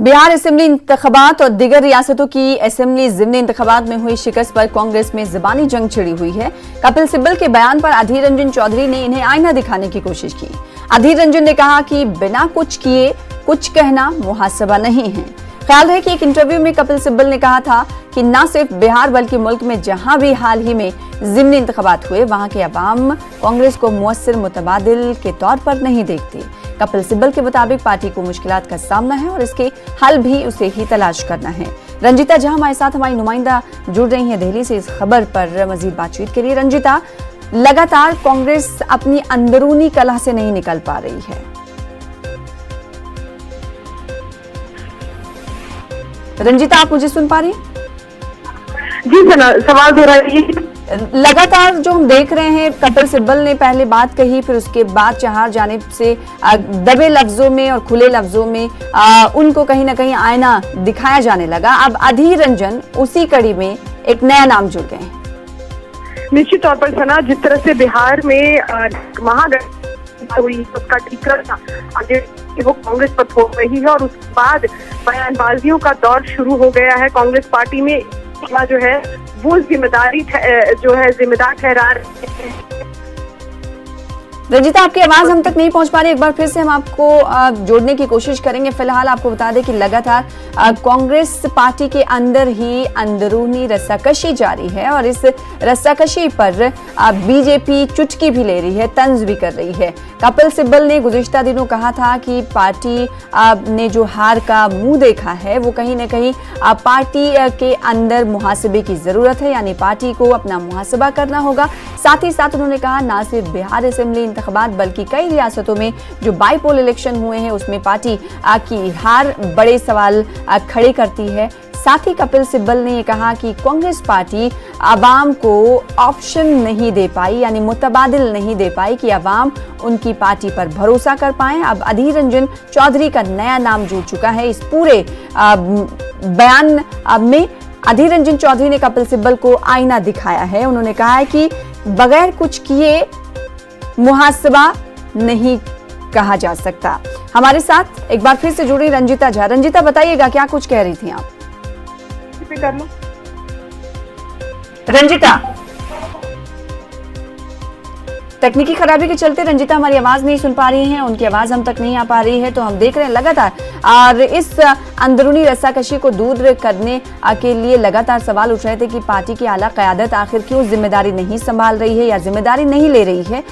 Bihar assembly इंतखाबात और दिगर रियासतों की असेंबली ज़िमनी इंतखाबात में हुई शिकस्त पर कांग्रेस में ज़बानी जंग छिड़ी हुई है। कपिल सिब्बल के बयान पर अधीर रंजन चौधरी ने इन्हें आईना दिखाने की कोशिश की। अधीर रंजन ने कहा कि बिना कुछ किए कुछ कहना मुहासबा नहीं है। ख्याल है कि एक इंटरव्यू में कपिल सिब्बल ने कहा था कि न सिर्फ बिहार बल्कि मुल्क में जहां भी हाल ही में ज़िमनी इंतखाबात हुए वहां के अवाम कांग्रेस को मुअस्सिर मुतबादिल के तौर पर नहीं देखती। कपिल सिब्बल के मुताबिक पार्टी को मुश्किलात का सामना है और इसके हल भी उसे ही तलाश करना है। रंजिता झा हमारे साथ हमारी नुमाइंदा जुड़ रही हैं दिल्ली से इस खबर पर मजीद बातचीत के लिए। रंजिता, लगातार कांग्रेस अपनी अंदरूनी कलह से नहीं निकल पा रही है। रंजिता, आप मुझे सुन पा रही हैं? जी सवाल दोहराइए। लगातार जो हम देख रहे हैं, कपिल सिब्बल ने पहले बात कही, फिर उसके बाद चार जानिब से दबे लफ्जों में और खुले लफ्जों में उनको कहीं ना कहीं आईना दिखाया जाने लगा। अब अधीर रंजन उसी कड़ी में एक नया नाम जुड़ गए हैं। निश्चित तौर पर सना, जिस तरह से बिहार में महागठबंधन हुई उसका ठीकरा था आगे वो कांग्रेस पर थोप रही है और उसके बाद बयानबाजियों का दौर शुरू हो गया है कांग्रेस पार्टी में। जो है वो जिम्मेदार ठहरा रहे हैं। रंजिता, आपकी आवाज हम तक नहीं पहुंच पा रही, एक बार फिर से हम आपको जोड़ने की कोशिश करेंगे। फिलहाल आपको बता दें कि लगातार कांग्रेस पार्टी के अंदर ही अंदरूनी रस्साकशी जारी है और इस रस्साकशी पर बीजेपी चुटकी भी ले रही है, तंज भी कर रही है। कपिल सिब्बल ने गुज़िश्ता दिनों कहा था कि पार्टी ने जो हार का मुंह देखा है वो कहीं ना कहीं पार्टी के अंदर मुहासबे की जरूरत है, यानी पार्टी को अपना मुहासबा करना होगा। साथ ही साथ उन्होंने कहा ना सिर्फ बिहार असेंबली इंतखाबात बल्कि कई रियासतों में जो बाईपोल इलेक्शन हुए हैं उसमें पार्टी की हार बड़े सवाल खड़े करती है। साथ ही कपिल सिब्बल ने ये कहा कि कांग्रेस पार्टी आवाम को ऑप्शन नहीं दे पाई, यानी मुतबादिल नहीं दे पाई कि आवाम उनकी पार्टी पर भरोसा कर पाए। अब अधीर रंजन चौधरी का नया नाम जुड़ चुका है इस पूरे बयान में। अधीर रंजन चौधरी ने कपिल सिब्बल को आईना दिखाया है। उन्होंने कहा है कि बगैर कुछ किए मुहासबा नहीं कहा जा सकता। हमारे साथ एक बार फिर से जुड़ी रंजिता झा। रंजिता, बताइएगा क्या कुछ कह रही थी आप? कर लो रंजिता, तकनीकी खराबी के चलते रंजिता हमारी आवाज नहीं सुन पा रही हैं, उनकी आवाज हम तक नहीं आ पा रही है। तो हम देख रहे हैं लगातार और इस अंदरूनी रस्साकशी को दूर करने के लिए लगातार सवाल उठ रहे थे कि पार्टी की आला क़यादत आखिर क्यों जिम्मेदारी नहीं संभाल रही है या जिम्मेदारी नहीं ले रही है।